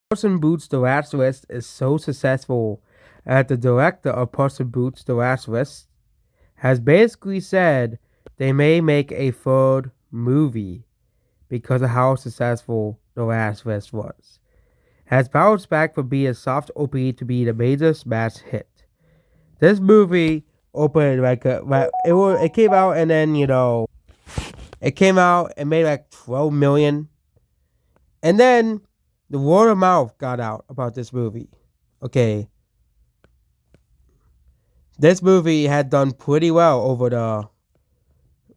Puss in Boots: The Last List is so successful that the director of Puss in Boots: The Last List has basically said they may make a third movie because of how successful The Last List was. Has bounced back from being a soft opening to being a major smash hit. This movie opened it came out and then it came out and made like 12 million, and then the word of mouth got out about this movie. Okay, this movie had done pretty well over the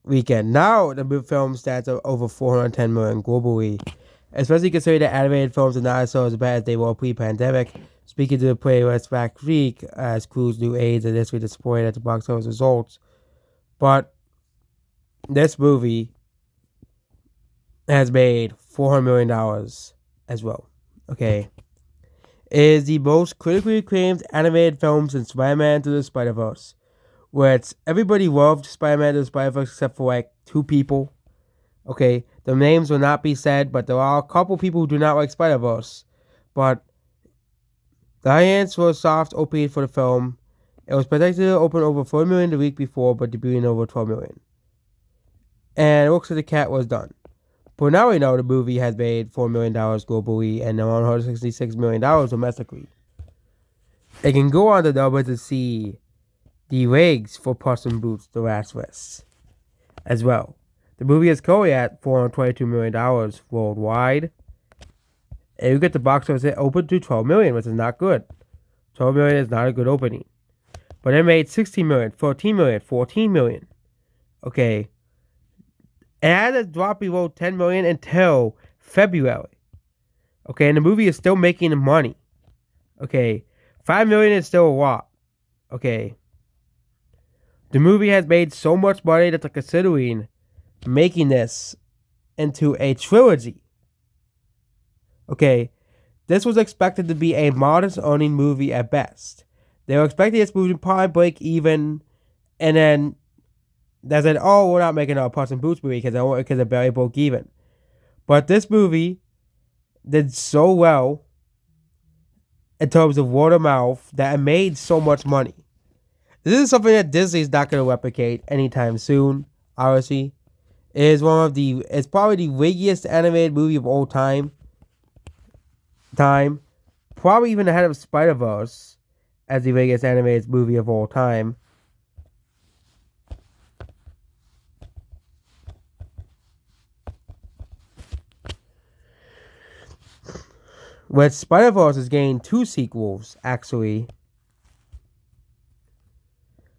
weekend. Now the film stats are over 410 million globally, especially considering that animated films are not so as bad as they were pre-pandemic. Speaking to the playlist back week, as Crew's new aides and this week disappointed at the box office results, but this movie has made $400 million as well. Okay, it is the most critically acclaimed animated film since Spider-Man to the Spider-Verse, which everybody loved Spider-Man to the Spider-Verse except for like two people. Okay, the names will not be said, but there are a couple people who do not like Spider-Verse. But the audience was soft opening for the film. It was projected to open over 4 million the week before, but debuting over 12 million. And it looks like the cat was done. But now we know the movie has made $4 million globally and around $166 million domestically. It can go on the numbers to see the legs for Puss in Boots: The Last List as well. The movie is currently at $422 million worldwide. And you get the box office, it opened to 12 million, which is not good. 12 million is not a good opening. But it made 16 million, 14 million, 14 million. Okay. It had to drop below 10 million until February. Okay, and the movie is still making money. Okay. 5 million is still a lot. Okay. The movie has made so much money that they're considering making this into a trilogy. Okay, this was expected to be a modest earning movie at best. They were expecting this movie to probably break even, and then they said, "Oh, we're not making a Puss in Boots movie because it barely broke even." But this movie did so well in terms of word of mouth that it made so much money. This is something that Disney's not going to replicate anytime soon. Obviously, it's probably the biggest animated movie of all time. Probably even ahead of Spider-Verse as the biggest animated movie of all time. With Spider-Verse has gained 2 sequels, actually.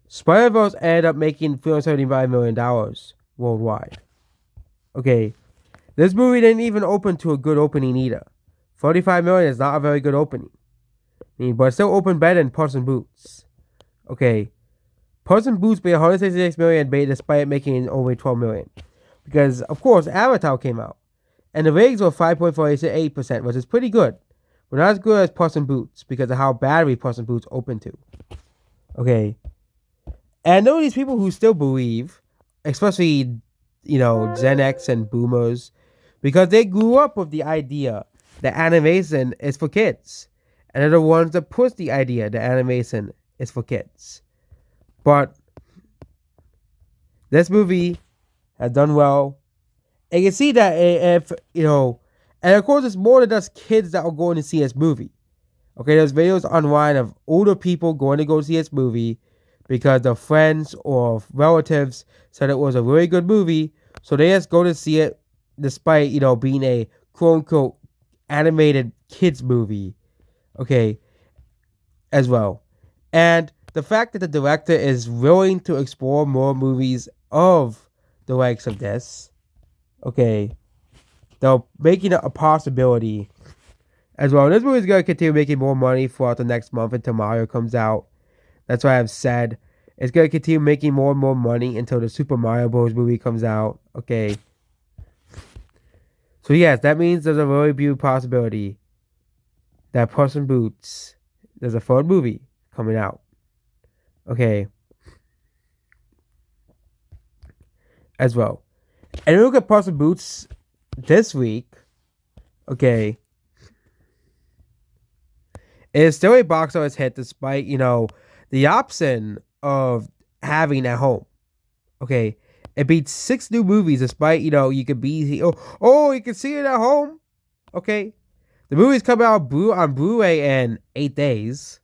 Spider-Verse ended up making $375 million worldwide. Okay, this movie didn't even open to a good opening either. 45 million is not a very good opening. But it still opened better than Puss in Boots. Okay, Puss in Boots made 166 million despite making only 12 million. Because, of course, Avatar came out. And the ratings were 5.48%, which is pretty good. But not as good as Puss in Boots because of how badly Puss in Boots opened to. Okay. And I know these people who still believe, especially, Gen X and boomers, because they grew up with the idea that animation is for kids. And they're the ones that push the idea that animation is for kids. But this movie has done well. And you can see that if, and of course it's more than just kids that are going to see this movie. Okay, there's videos online of older people going to go see this movie because their friends or relatives said it was a really good movie. So they just go to see it despite, being a quote-unquote animated kids movie. Okay, as well. And the fact that the director is willing to explore more movies of the likes of this, okay, they're making it a possibility as well. And this movie is going to continue making more money throughout the next month until Mario comes out. That's why I've said it's going to continue making more and more money until the Super Mario Bros. Movie comes out. Okay. So yes, that means there's a very big possibility that Puss in Boots, there's a third movie coming out. Okay. As well. And look at Puss in Boots this week. Okay. It is still a box office hit despite, the option of having at home. Okay. It beat 6 new movies despite, you could be, you can see it at home. Okay. The movie's coming out on Blu-ray in 8 days.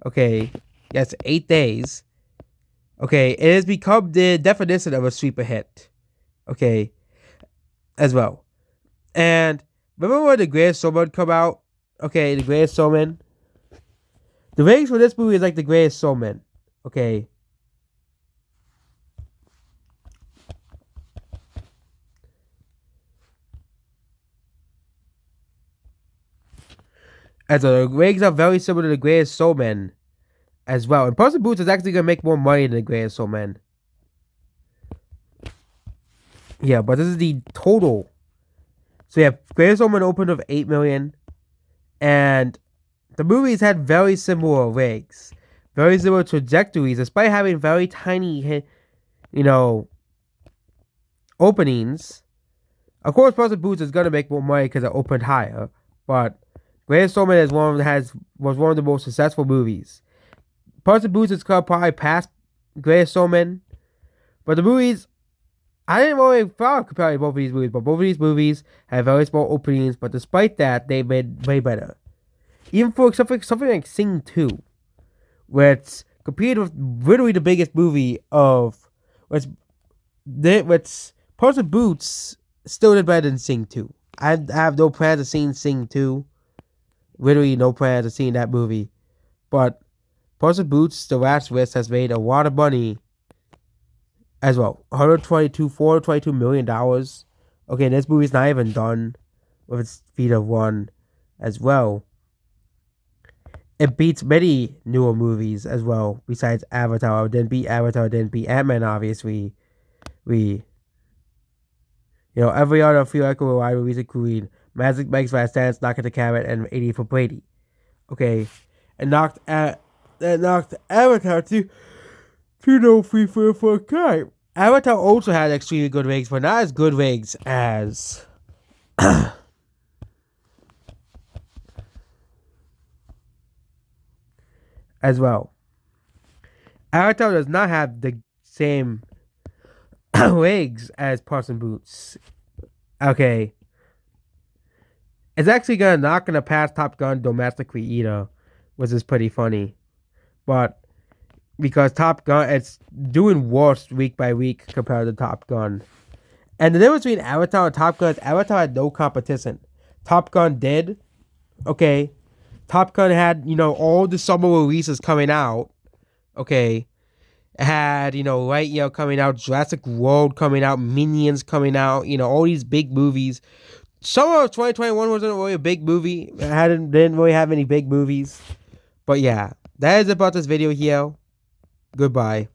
Okay. Yes, 8 days. Okay. It has become the definition of a sleeper hit. Okay. As well. And remember when The Greatest Showman come out? Okay, The Greatest Showman. The ratings for this movie is like The Greatest Showman. Okay. And so the ratings are very similar to The Greatest Showman as well. And Puss in Boots is actually going to make more money than The Greatest Showman. Yeah, but this is the total. So yeah, Greatest Showman opened with 8 million. And the movies had very similar ratings. Very similar trajectories, despite having very tiny, openings. Of course, Puss in Boots is going to make more money because it opened higher. But Greatest Showman was one of the most successful movies. Puss in Boots is probably past Greatest Showman. But the movies, I didn't really compare both of these movies, but both of these movies have very small openings. But despite that, they made way better. Even for something like Sing 2, where it's competed with literally the biggest movie of what's Puss in Boots still did better than Sing 2. I have no plans of seeing Sing 2. Literally no plans of seeing that movie. But Puss in Boots, The Last Wish, has made a lot of money as well. $422 million. Okay, this movie's not even done with its feet of one as well. It beats many newer movies as well, besides Avatar. It didn't beat Avatar, it didn't beat Ant-Man, obviously. Every other theoretical wide movies including Magic Mike's Last Dance, Knock at the Cabin, and 80 for Brady. Okay. And knocked Avatar to 3 for a time. Avatar also had extremely good ratings, but not as good ratings as as well. Avatar does not have the same legs as Puss in Boots. Okay. It's actually not gonna pass Top Gun domestically either, which is pretty funny. But because Top Gun, it's doing worse week by week compared to Top Gun. And the difference between Avatar and Top Gun is Avatar had no competition. Top Gun did. Okay. Top Gun had, all the summer releases coming out. Okay. It had, Lightyear coming out, Jurassic World coming out, Minions coming out, all these big movies. Summer of 2021 wasn't really a big movie. It didn't really have any big movies. But yeah, that is about this video here. Goodbye.